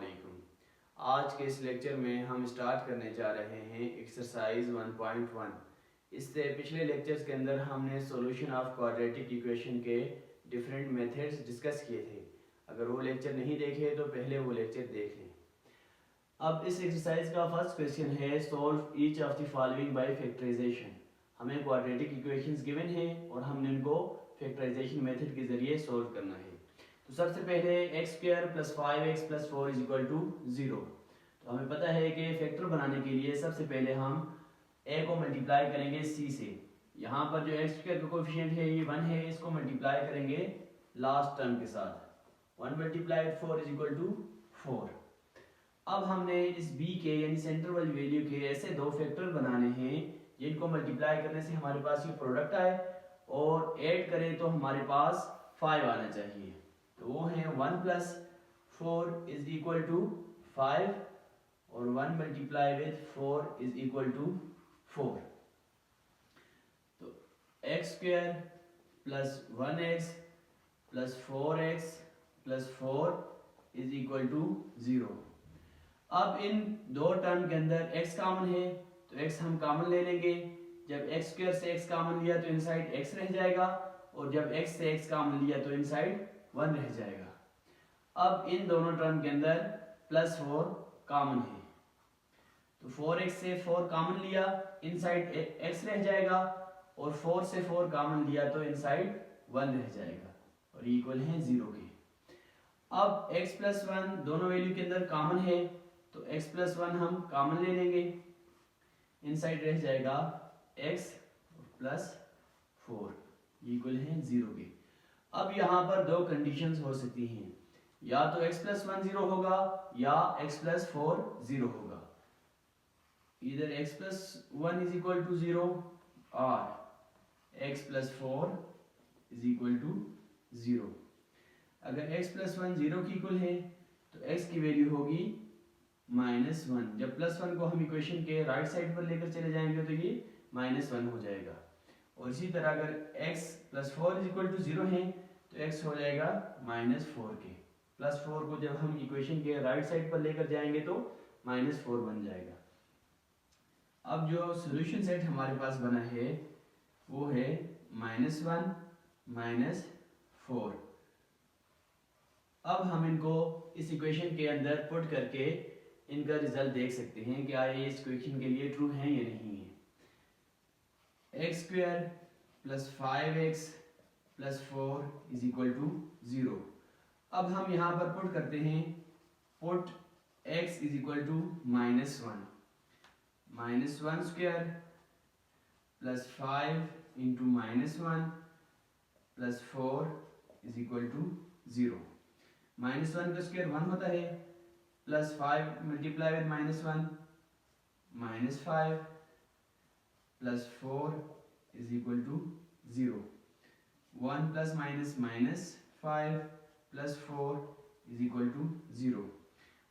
अस्सलामुअलैकुम। आज के इस लेक्चर में हम स्टार्ट करने जा रहे हैं एक्सरसाइज 1.1। इससे पिछले लेक्चर्स के अंदर हमने सॉल्यूशन ऑफ क्वाड्रेटिक इक्वेशन के डिफरेंट मेथड्स डिस्कस किए थे। अगर वो लेक्चर नहीं देखे तो पहले वो लेक्चर देख लें। अब इस एक्सरसाइज का फर्स्ट क्वेश्चन है solve each of the following by factorisation. हमें क्वाड्रेटिक इक्वेशंस गिवन हैं और हमने इनको फैक्टराइजेशन मेथड के जरिए सोल्व करना है। तो सबसे पहले x square plus 5x plus 4 is equal to 0। तो हमें पता है कि फैक्टर बनाने के लिए सबसे पहले हम a को मल्टीप्लाई करेंगे c से। यहाँ पर जो एक्स स्क्वायर का कोएफिशिएंट है ये 1 है, इसको मल्टीप्लाई करेंगे लास्ट टर्म के साथ। 1 मल्टीप्लाई 4 इज इक्वल टू 4। अब हमने इस b के यानी सेंटर वाली वैल्यू के ऐसे दो फैक्टर बनाने हैं जिनको मल्टीप्लाई करने से हमारे पास ये प्रोडक्ट आए और ऐड करें तो हमारे पास 5 आना चाहिए। तो वो है 1 प्लस 4 इज इक्वल टू 5 और 1 multiply with 4 is equal to 4। तो x square plus 1x plus 4x plus 4 is equal to 0। अब इन दो टर्म के अंदर x कॉमन है तो x हम कॉमन ले लेंगे। जब एक्स स्क्वायर से x कॉमन लिया तो इनसाइड x रह जाएगा और जब x से x कॉमन लिया तो इनसाइड 1 रह जाएगा। अब इन दोनों टर्म के अंदर प्लस 4 कॉमन है तो 4x से 4 कॉमन लिया, इनसाइड x रह जाएगा और 4 से 4 कॉमन लिया तो इनसाइड 1 रह जाएगा और इक्वल है 0 के। अब x प्लस 1 दोनों वैल्यू के अंदर कॉमन है तो x प्लस 1 हम कॉमन ले लेंगे, इनसाइड रह जाएगा x प्लस 4 इक्वल है 0 के। अब यहाँ पर दो कंडीशंस हो सकती हैं, या तो x प्लस 1 0 होगा या x प्लस 4 0 होगा। इधर x plus 1 is equal to 0 और x plus 4 is equal to 0। अगर x प्लस 1 0 की इक्वल है तो x की वैल्यू होगी -1। जब प्लस 1 को हम इक्वेशन के राइट साइड पर लेकर चले जाएंगे तो ये -1 हो जाएगा। और इसी तरह अगर x plus 4 is equal to 0 है तो x हो जाएगा -4 के। प्लस 4 को जब हम इक्वेशन के राइट साइड पर लेकर जाएंगे तो -4 बन जाएगा। अब जो सॉल्यूशन सेट हमारे पास बना है वो है -1 -4। अब हम इनको इस इक्वेशन के अंदर पुट करके इनका रिजल्ट देख सकते हैं कि ये इस इक्वेशन के लिए ट्रू है या नहीं है। X square plus 5x plus 4 is equal to 0। अब हम यहाँ पर पुट करते हैं, put x is equal to -1 square plus 5 into -1 plus 4 is equal to 0। -1 का स्क्वायर 1 होता है, plus 5 multiply with -1 -5 plus 4 is equal to 0। 1 plus minus -5 plus 4 is equal to 0।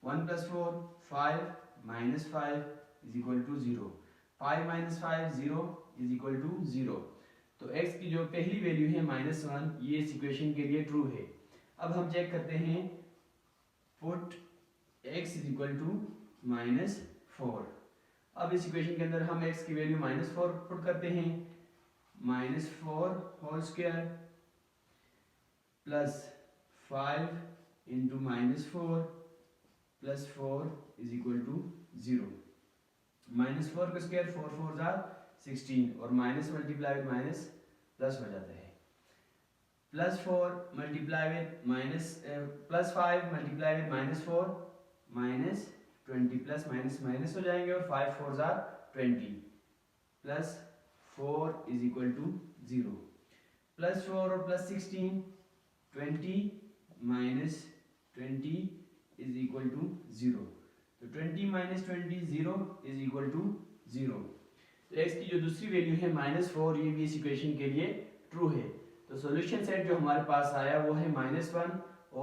1 plus 4 5 minus 5 is equal to 0। 5 minus 5 0 is equal to 0। तो x की जो पहली value है -1 ये इस इक्वेशन के लिए ट्रू है। अब हम चेक करते हैं, put x is equal to -4। अब इस इक्वेशन के अंदर हम x की वैल्यू -4 पुट करते हैं, -4 whole square plus 5 into -4 plus 4 is equal to 0। -4 का स्क्वायर 4 4 जार 16 और minus multiply with minus plus हो जाता है। Plus 4 multiply with minus plus 5 multiply with -4 -20 plus minus minus हो जाएंगे और 5 4 जार 20 plus 4 is equal to 0। Plus 4 और plus 16 20 minus 20 is equal to 0। तो 20 माइनस 20 0 इज इक्वल टू 0। तो x की जो दूसरी वैल्यू है -4 ये भी इस इक्वेशन के लिए ट्रू है। तो सॉल्यूशन सेट जो हमारे पास आया वो है -1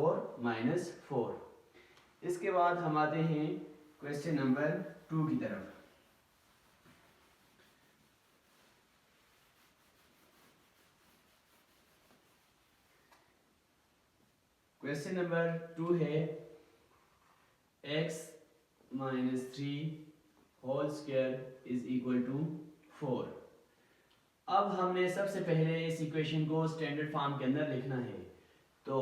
और -4। इसके बाद हम आते हैं क्वेश्चन नंबर 2 की तरफ। क्वेश्चन नंबर 2 है x minus 3 whole square is equal to 4। अब हमने सबसे पहले इस इक्वेशन को स्टैंडर्ड फॉर्म के अंदर लिखना है। तो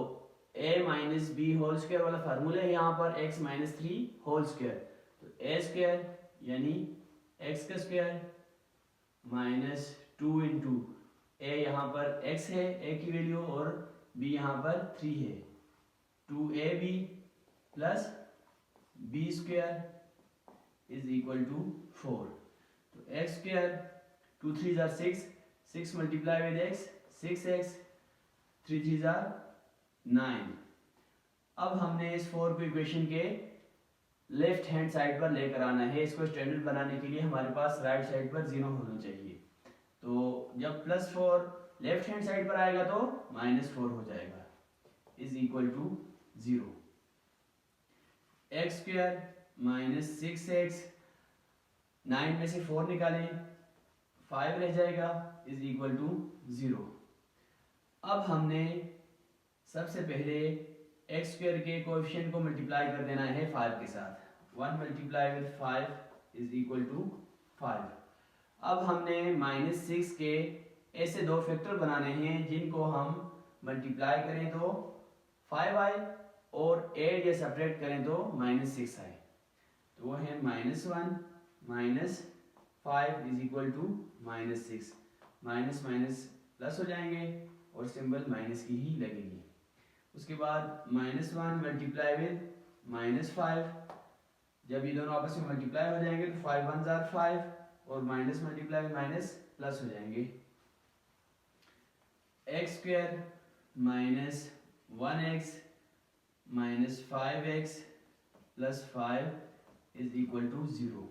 a minus b whole square वाला फार्मूला है यहाँ पर x माइनस 3 होल स्क्वायर। तो a स्क्वायर यानी x का स्क्वायर माइनस 2 इंटू a यहाँ पर x है a की वैल्यू और b यहाँ पर 3 है 2ab plus b square is equal to 4। तो x स्क्वायर 2 3 जार 6 मल्टीप्लाई विद x 6x 3 3 जार 9। अब हमने इस 4 को इक्वेशन के लेफ्ट हैंड साइड पर लेकर आना है। इसको स्टैंडर्ड बनाने के लिए हमारे पास राइट साइड पर 0 होना चाहिए। तो जब +4 लेफ्ट हैंड साइड पर आएगा तो -4 हो जाएगा is equal to 0। x square minus 6x 9 में से 4 निकालें 5 रह जाएगा इज इक्वल टू 0। अब हमने सबसे पहले x स्क्वायर के कोएफिशिएंट को मल्टीप्लाई कर देना है 5 के साथ। 1 multiply with 5 is equal to 5। अब हमने -6 के ऐसे दो फैक्टर बनाने हैं जिनको हम मल्टीप्लाई करें तो 5 आए और ऐड या सब्ट्रैक्ट करें तो -6 आए। तो वो है -1 minus 5 is equal to -6। Minus minus plus हो जाएंगे और सिंबल माइनस की ही लगेगी। उसके बाद -1 मल्टीप्लाई विद -5, जब ये दोनों आपस में मल्टीप्लाई हो जाएंगे तो 5 1 जार 5 और minus multiply with minus plus हो जाएंगे। x square minus 1x minus 5x plus 5 is equal to 0।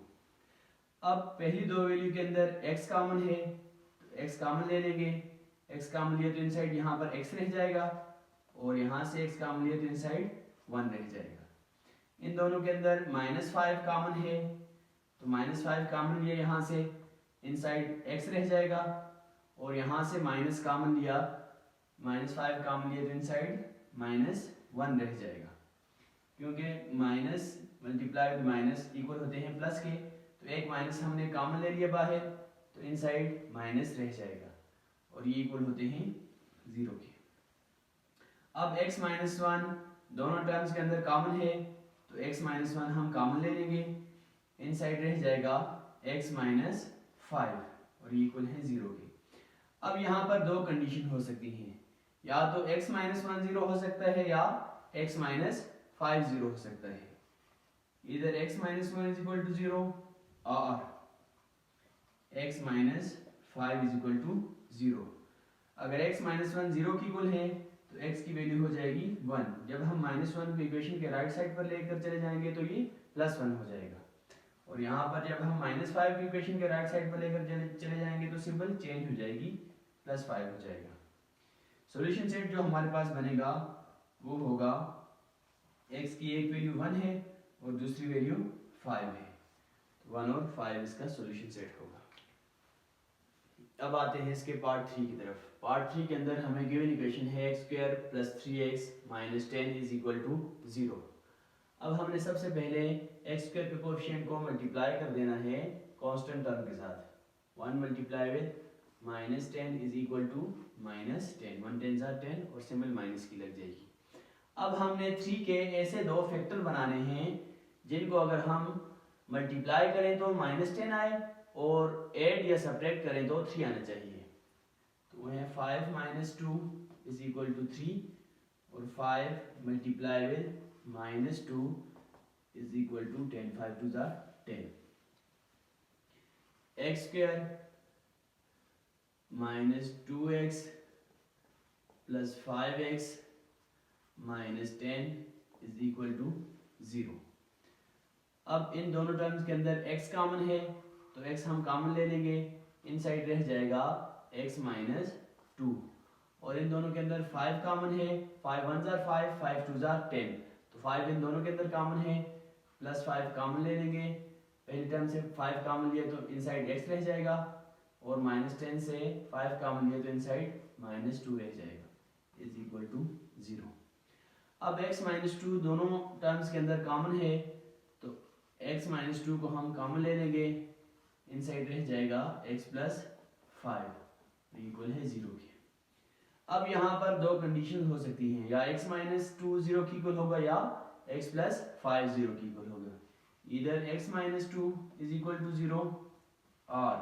अब पहली दो वैल्यू के अंदर x कॉमन है तो x कॉमन ले लेंगे। x कॉमन लिया तो इनसाइड यहाँ पर x रह जाएगा और यहाँ से x कॉमन लिया तो इनसाइड 1 रह जाएगा। इन दोनों के अंदर -5 कॉमन है तो -5 कॉमन लिया यहाँ से इनसाइड x रह जाएगा और यहाँ से माइनस कॉमन लिया -5 कॉमन लिया तो इनसाइड -1 रह जाएगा। क्योंकि minus multiply with minus equal होते हैं प्लस के, तो एक माइनस हमने कॉमन ले लिया बाहर तो इनसाइड माइनस रह जाएगा और ये इक्वल होते हैं 0 के। अब x माइनस 1 दोनों टर्म्स के अंदर कॉमन है तो x माइनस 1 हम कॉमन ले लेंगे। इनसाइड रह जाएगा x माइनस 5 और ये इक्वल है 0 के। अब यहाँ पर दो कंडीशन हो सकती हैं, या तो x माइनस 1 0 हो सकता है या x माइनस 5 0 हो सकता है। इधर x minus 1 is equal to 0 और x minus 5 is equal to 0। अगर x माइनस 1 0 की इक्वल है तो x की वैल्यू हो जाएगी 1। जब हम -1 को इक्वेशन के राइट साइड पर लेकर चले जाएंगे तो ये +1 हो जाएगा और यहाँ पर जब हम -5 को इक्वेशन के राइट साइड पर लेकर चले जाएंगे तो सिंबल चेंज हो जाएगी +5 हो जाएगा। सॉल्यूशन सेट जो हमारे पास बनेगा वो होगा x की एक वैल्यू 1 है और दूसरी वैल्यू 5 है, तो 1 और 5 इसका सॉल्यूशन सेट होगा। अब आते हैं इसके पार्ट 3 की तरफ। पार्ट 3 के अंदर हमें गिवन इक्वेशन है x square plus 3x minus 10 is equal to 0। अब हमने सबसे पहले x स्क्वायर के कोएफिशिएंट को मल्टीप्लाई कर देना है कांस्टेंट टर्म के साथ। 1 multiply with minus 10 is equal to minus 10। 1 10 जार 10 और सिंबल माइनस की लग जाएगी। अब हमने 3 के ऐसे दो फैक्टर बनाने हैं जिनको अगर हम मल्टीप्लाई करें तो -10 आए और ऐड या सब्ट्रैक्ट करें तो 3 आना चाहिए। तो वो है 5 माइनस 2 इज इक्वल टू 3 और 5 multiply with -2 is equal to 10। 5 2 जार 10। x square minus 2x plus 5x minus 10 is equal to 0। अब इन दोनों टर्म्स के अंदर x कॉमन है तो x हम कॉमन ले लेंगे। इनसाइड रह जाएगा x माइनस 2 और इन दोनों के अंदर 5 कॉमन है। 5 1 जार 5 5 2 जार 10, तो 5 इन दोनों के अंदर कॉमन है प्लस 5 कॉमन ले लेंगे। पहली टर्म से 5 कॉमन लिया तो इनसाइड x रह जाएगा और -10 से 5 कॉमन लिया तो इनसाइड -2 रह जाएगा इज इक्वल टू 0। अब x -2 दोनों टर्म्स के अंदर कॉमन है x माइनस 2 को हम कॉमन ले लेंगे, इनसाइड रह जाएगा x प्लस 5 इक्वल है 0 के। अब यहाँ पर दो कंडीशन हो सकती हैं, या x माइनस 2 0 की इक्वल होगा या x प्लस 5 0 की इक्वल होगा। इधर x minus 2 is equal to 0 और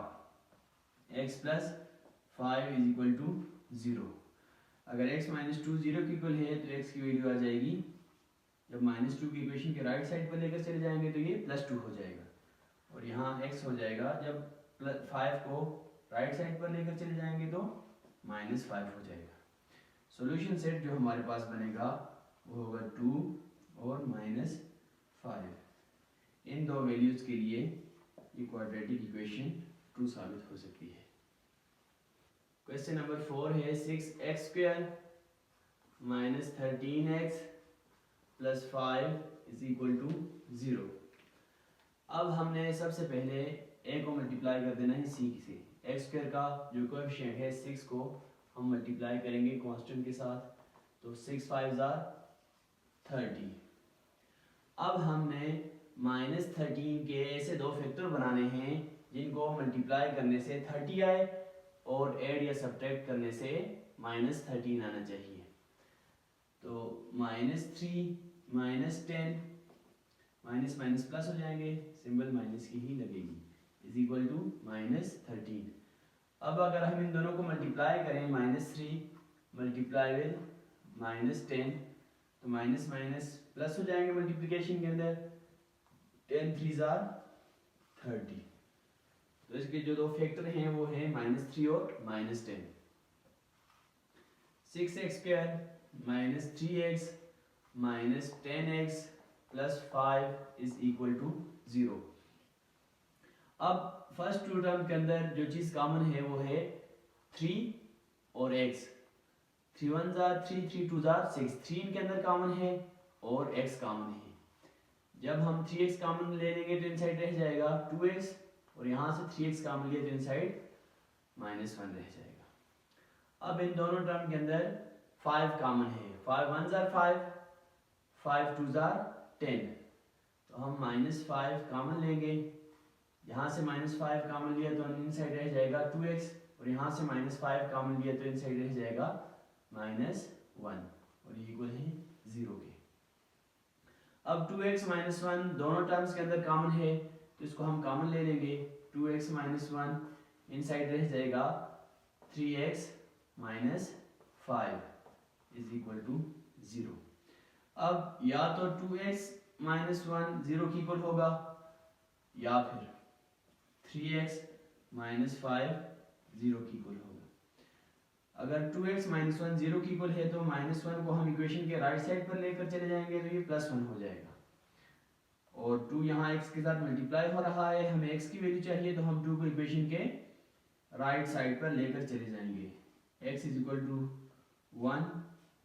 x plus 5 is equal to 0। अगर x माइनस 2 0 की इक्वल है तो x की वैल्यू आ जाएगी, जब माइनस 2 की इक्वेशन के राइट साइड पर लेकर चले जाएंगे तो ये प्लस 2 हो जाएगा, और यहाँ x हो जाएगा, जब प्लस 5 को राइट साइड पर लेकर चले जाएंगे तो माइनस 5 हो जाएगा। सॉल्यूशन सेट जो हमारे पास बनेगा वो होगा 2 और माइनस 5। इन दो वैल्यूज के लिए ये क्वाड्रेटिक इक्वेशन ट्रू साबित हो सकती है। क्वेश्चन नंबर 4 है 6x square minus 13x plus 5 is equal to 0। अब हमने सबसे पहले a को मल्टीप्लाई कर देना है c से। x स्क्वायर का जो कोएफिशिएंट है 6 को हम मल्टीप्लाई करेंगे कांस्टेंट के साथ, तो 6 5 30। अब हमने माइनस 13 के ऐसे दो फैक्टर बनाने हैं जिनको मल्टीप्लाई करने से 30 आए और ऐड या सब्ट्रैक्ट करने से माइनस 13 आना चाहिए। तो minus 3 minus 10 minus minus plus हो जाएंगे, सिंबल माइनस की ही लगेगी, इज इक्वल टू माइनस 13। अब अगर हम इन दोनों को मल्टीप्लाई करें, माइनस 3 मल्टीप्लाई विद माइनस 10, तो माइनस माइनस प्लस हो जाएंगे मल्टीप्लिकेशन के अंदर, 10 3 30। तो इसके जो दो फैक्टर हैं वो हैं माइनस 3 और minus 10। 6x square minus 3x minus 10x plus 5 is equal to 0। अब फर्स्ट टू टर्म के अंदर जो चीज कॉमन है वो है 3 और x। 3 1 3 3 2 6, 3 इनके अंदर कॉमन है और x कॉमन है। जब हम 3x कॉमन ले लेंगे तो इनसाइड रह जाएगा 2x, और यहाँ से 3x कॉमन लिया तो इनसाइड माइनस 1 रह जाएगा। अब इन दोनों टर्म के अंदर 5 कॉमन है, 5 1 5 5 2 10, तो हम माइनस 5 कॉमन लेंगे। यहाँ से माइनस 5 कॉमन लिया तो इनसाइड रह जाएगा 2x, और यहाँ से माइनस 5 कॉमन लिया तो इनसाइड रह जाएगा माइनस 1, और ये इक्वल है 0 के। अब 2x माइनस 1 दोनों टर्म्स के अंदर कॉमन है तो इसको हम कॉमन ले लेंगे। 2x माइनस 1 इनसाइड रह जाएगा 3x minus 5 is equal to 0। अब या तो 2x माइनस 1 0 की इक्वल होगा, या फिर 3x माइनस 5 0 की इक्वल होगा। अगर 2x माइनस 1 0 की इक्वल है तो माइनस 1 को हम इक्वेशन के राइट साइड पर लेकर चले जाएंगे तो ये प्लस 1 हो जाएगा, और 2 यहाँ x के साथ मल्टीप्लाई हो रहा है, हमें x की वैल्यू चाहिए तो हम 2 को इक्वेशन के राइट साइड पर लेकर चले जाएंगे। x is equal to 1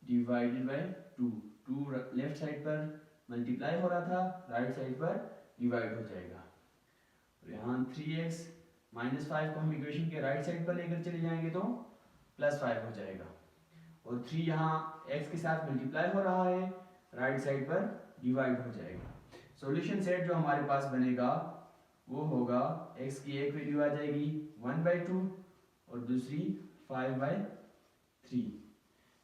divided by 2, 2 left side पर मल्टीप्लाई हो रहा था, राइट साइड पर डिवाइड हो जाएगा, और यहाँ 3x माइनस 5 को हम इक्वेशन के राइट साइड पर लेकर चले जाएंगे तो प्लस 5 हो जाएगा, और 3 यहाँ x के साथ मल्टीप्लाई हो रहा है, राइट साइड पर डिवाइड हो जाएगा। सॉल्यूशन सेट जो हमारे पास बनेगा वो होगा x की एक वैल्यू आ जाएगी 1/2 और दूसरी 5/3।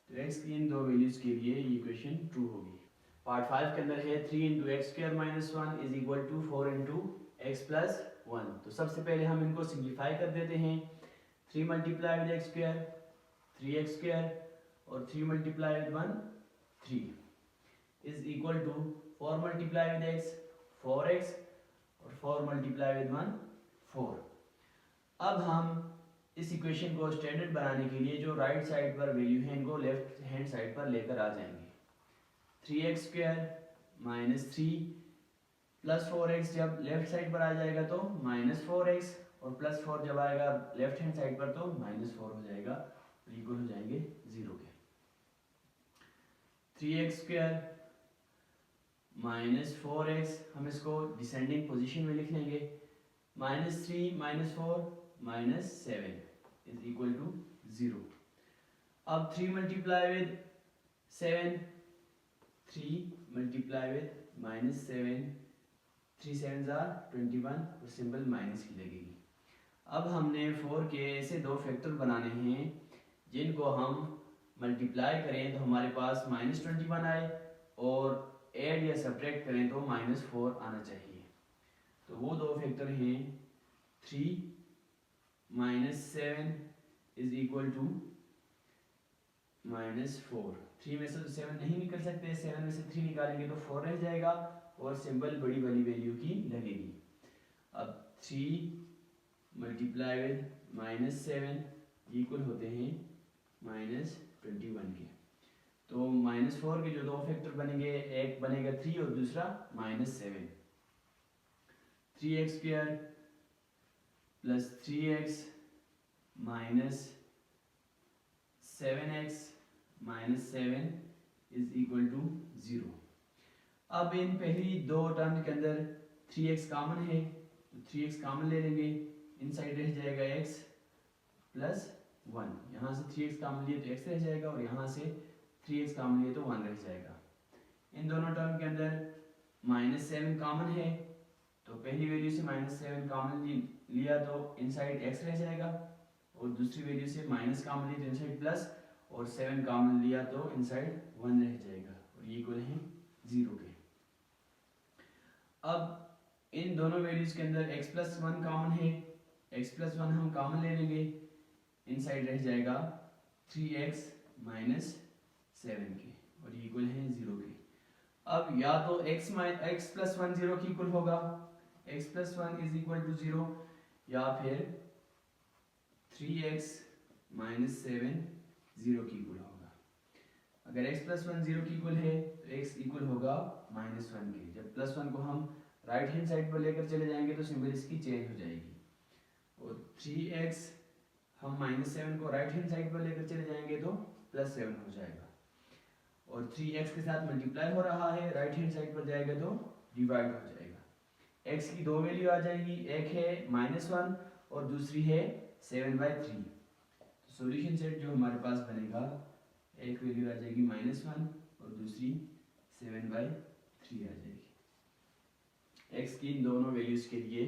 तो x की इन दो वैल्यूज के लिए ये इक्वेशन ट्रू होगी। पार्ट 5 के अंदर है 3 × x square minus 1 is equal to 4 × x plus 1। तो सबसे पहले हम इनको सिंप्लीफाई कर देते हैं। 3 multiply with x square 3x square, और 3 multiply with 1 3 is equal to 4 multiply with x 4x, और 4 मल्टीप्लाई विद 1 4। अब हम इस इक्वेशन को स्टैंडर्ड बनाने के लिए जो राइट साइड पर वैल्यू है इनको लेफ्ट हैंड साइड पर लेकर आ जाएंगे। 3x square minus 3 plus 4x जब लेफ्ट साइड पर आ जाएगा तो माइनस 4x, और प्लस 4 जब आएगा लेफ्ट हैंड साइड पर तो माइनस 4 हो जाएगा, तो इक्वल हो जाएंगे 0 के। 3x स्क्वायर माइनस 4x, हम इसको डिसेंडिंग पोजीशन में लिख लेंगे, minus 3 minus 4 minus 7 is equal to 0। अब 3 multiply with 7, 3 multiply with minus 7 3 7 21 और सिंबल माइनस की लगेगी। अब हमने 4 के ऐसे दो फैक्टर बनाने हैं जिनको हम मल्टीप्लाई करें तो हमारे पास -21 आए और ऐड या सब्ट्रैक्ट करें तो -4 आना चाहिए। तो वो दो फैक्टर हैं 3 -7 इज इक्वल टू -4। 3 में से तो 7 नहीं निकल सकते, 7 में से 3 निकालेंगे तो 4 रह जाएगा और सिंबल बड़ी वाली वैल्यू की लगेगी। अब 3 मल्टीप्लाई विद -7 इक्वल होते हैं -21 के। तो -4 के जो दो फैक्टर बनेंगे, एक बनेगा 3 और दूसरा -7। 3x² plus 3x minus 7x minus 7 is equal to 0। अब इन पहली दो टर्म के अंदर 3x कॉमन है तो 3x कॉमन ले लेंगे, इनसाइड रह जाएगा x प्लस 1। यहाँ से 3x कॉमन लिए तो x रह जाएगा और यहाँ से 3x कॉमन लिए तो 1 रह जाएगा। इन दोनों टर्म के अंदर -7 कॉमन है तो पहली वैल्यू से -7 कॉमन लिया तो इनसाइड x रह जाएगा और दूसरी वैल्यू से माइनस कॉमन लिया तो इनसाइड प्लस और 7 कॉमन लिया तो इनसाइड 1 रह जाएगा और ये इक्वल है 0 के। अब इन दोनों वैल्यूज के अंदर x प्लस 1 कॉमन है, x प्लस 1 हम कॉमन ले लेंगे, इनसाइड रह जाएगा 3x माइनस 7 के और ये इक्वल है 0 के। अब या तो x प्लस 1 0 के इक्वल होगा, x plus 1 is equal to 0, या फिर 3x माइनस 7 0 के इक्वल होगा। अगर x प्लस 1 0 के इक्वल है तो x इक्वल होगा -1 के। जब प्लस 1 को हम राइट हैंड साइड पर लेकर चले जाएंगे तो सिंबल इसकी चेंज हो जाएगी और 3x हम -7 को राइट हैंड साइड पर लेकर चले जाएंगे तो +7 हो जाएगा और 3x के साथ मल्टीप्लाई हो रहा है, राइट हैंड साइड पर जाएगा तो डिवाइड हो जाएगा। x की दो वैल्यू आ जाएगी, एक है -1 और दूसरी है 7/3। तो सॉल्यूशन सेट जो हमारे पास बनेगा, एक वैल्यू आ जाएगी -1 और दूसरी 7/3 आ जाएगी। x की इन दोनों वैल्यूज के लिए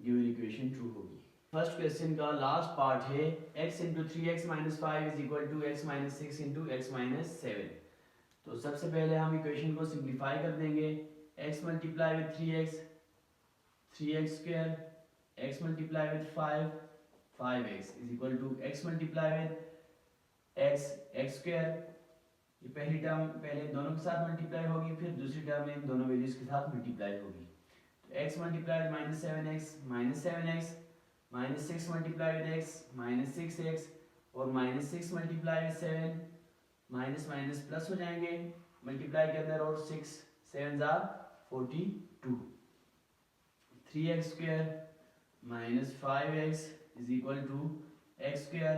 गिवन इक्वेशन ट्रू होगी। फर्स्ट क्वेश्चन का लास्ट पार्ट है x into 3x minus 5 is equal to x minus 6 into x minus 7। तो सबसे पहले हम इक्वेशन को सिंप्लीफाई कर देंगे। x multiply with 3x 3x square, x multiply with 5 5x is equal to x multiply with x x square. ये पहली term पहले दोनों के साथ मल्टीप्लाई होगी, फिर दूसरी टर्म इन दोनों वैल्यूज के साथ मल्टीप्लाई होगी। तो x multiply with -7x minus 6 multiply with x -6x और -6 multiply with 7 minus minus plus हो जाएंगे मल्टीप्लाई के अंदर और 6 7 ज़ा 42। 3x square minus 5x is equal to x square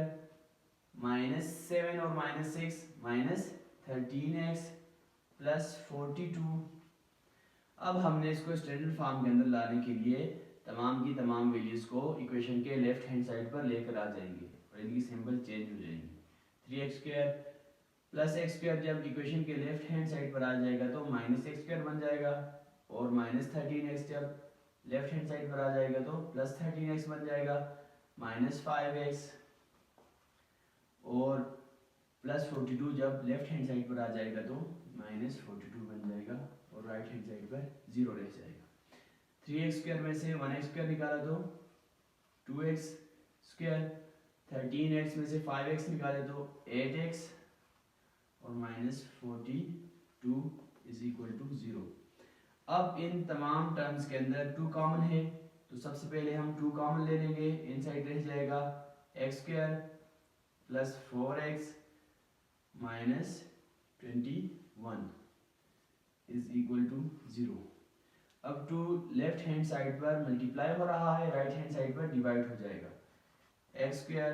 -7 और -6 -13x प्लस 42। अब हमने इसको स्टैंडर्ड फॉर्म के अंदर लाने के लिए तमाम की तमाम वैल्यूज को इक्वेशन के लेफ्ट हैंड साइड पर लेकर आ जाएंगे और इनकी सिंबल चेंज हो जाएंगे। 3x square plus x square जब इक्वेशन के लेफ्ट हैंड साइड पर आ जाएगा तो -x स्क्वायर बन जाएगा और -13x जब लेफ्ट हैंड साइड पर आ जाएगा तो +13x बन जाएगा, -5x और +42 जब लेफ्ट हैंड साइड पर आ जाएगा तो -42 बन जाएगा और राइट हैंड साइड पर 0 रह जाएगा। 3x स्क्वायर में से 1x स्क्वायर निकाला तो 2x स्क्वायर, 13x में से 5x निकाले तो 8x और -42 इज इक्वल टू 0। अब इन तमाम टर्म्स के अंदर 2 कॉमन है तो सबसे पहले हम 2 कॉमन ले लेंगे, इनसाइड रह जाएगा x square plus 4x minus 21 is equal to 0। अब 2 लेफ्ट हैंड साइड पर मल्टीप्लाई हो रहा है, राइट हैंड साइड पर डिवाइड हो जाएगा। x square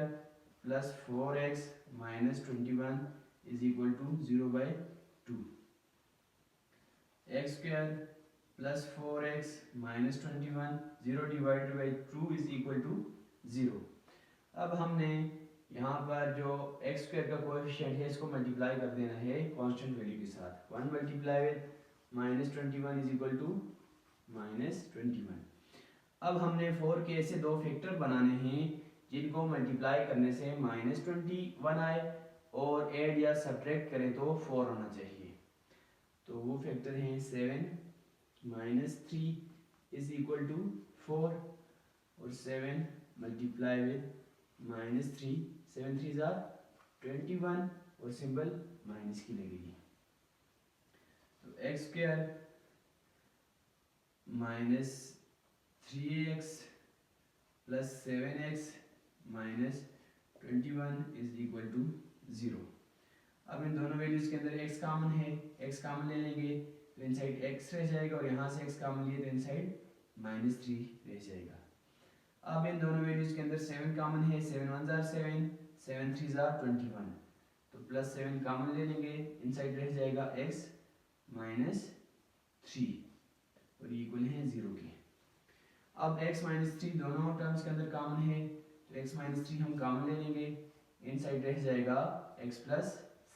plus 4x minus 21 is equal to 0/2। x square plus 4x minus 21 0 divided by 2 is equal to 0। अब हमने यहाँ पर जो x स्क्वायर का कोएफिशिएंट है इसको मल्टीप्लाई कर देना है कांस्टेंट वैल्यू के साथ। 1 multiply with -21 is equal to -21। अब हमने 4 के ऐसे दो फैक्टर बनाने हैं जिनको मल्टीप्लाई करने से -21 आए और ऐड या सब्ट्रैक्ट करें तो 4 होना चाहिए। तो वो फैक्टर हैं 7 -3 इज इक्वल टू 4 और 7 मल्टीप्लाई विद -3, 7 3 ज़ा 21 और सिंबल माइनस की लगेगी। तो x square -3x plus 7x -21 is equal to 0। अब इन दोनों वैल्यूज के अंदर x कॉमन है, x कॉमन ले लेंगे तो इनसाइड x रह जाएगा और यहाँ से x कॉमन लिए तो इनसाइड -3 रह जाएगा। अब इन दोनों वैल्यूज के अंदर 7 कॉमन है, 7 1 ज़ा 7, 7 3 ज़ा 21, तो प्लस 7 कॉमन ले लेंगे, इनसाइड रह जाएगा x -3 और इक्वल है 0 के। अब x -3 दोनों टर्म्स के अंदर कॉमन है तो x -3 हम कॉमन ले लेंगे, इनसाइड रह जाएगा x +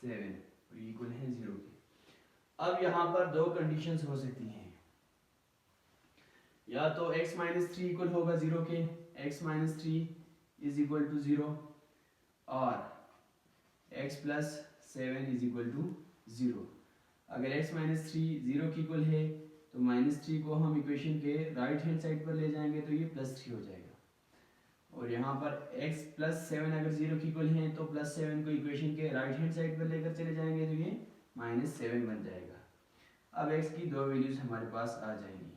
7 और इक्वल है 0 के। अब यहाँ पर दो कंडीशंस हो सकती हैं, या तो x -3 इक्वल होगा 0 के, x -3 इज इक्वल टू 0, और x + 7 इज इक्वल टू 0। अगर x -3 0 की इक्वल है तो -3 को हम इक्वेशन के राइट हैंड साइड पर ले जाएंगे तो ये +3 हो जाएगा, और यहाँ पर x + 7 अगर 0 की इक्वल है तो +7 को इक्वेशन के राइट हैंड साइड पर लेकर चले जाएंगे तो ये -7 बन जाएगा। अब x की दो वैल्यूज हमारे पास आ जाएंगी,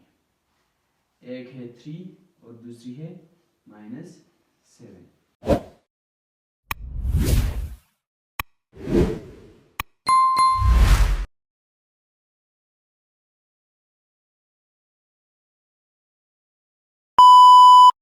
एक है 3 और दूसरी है -7।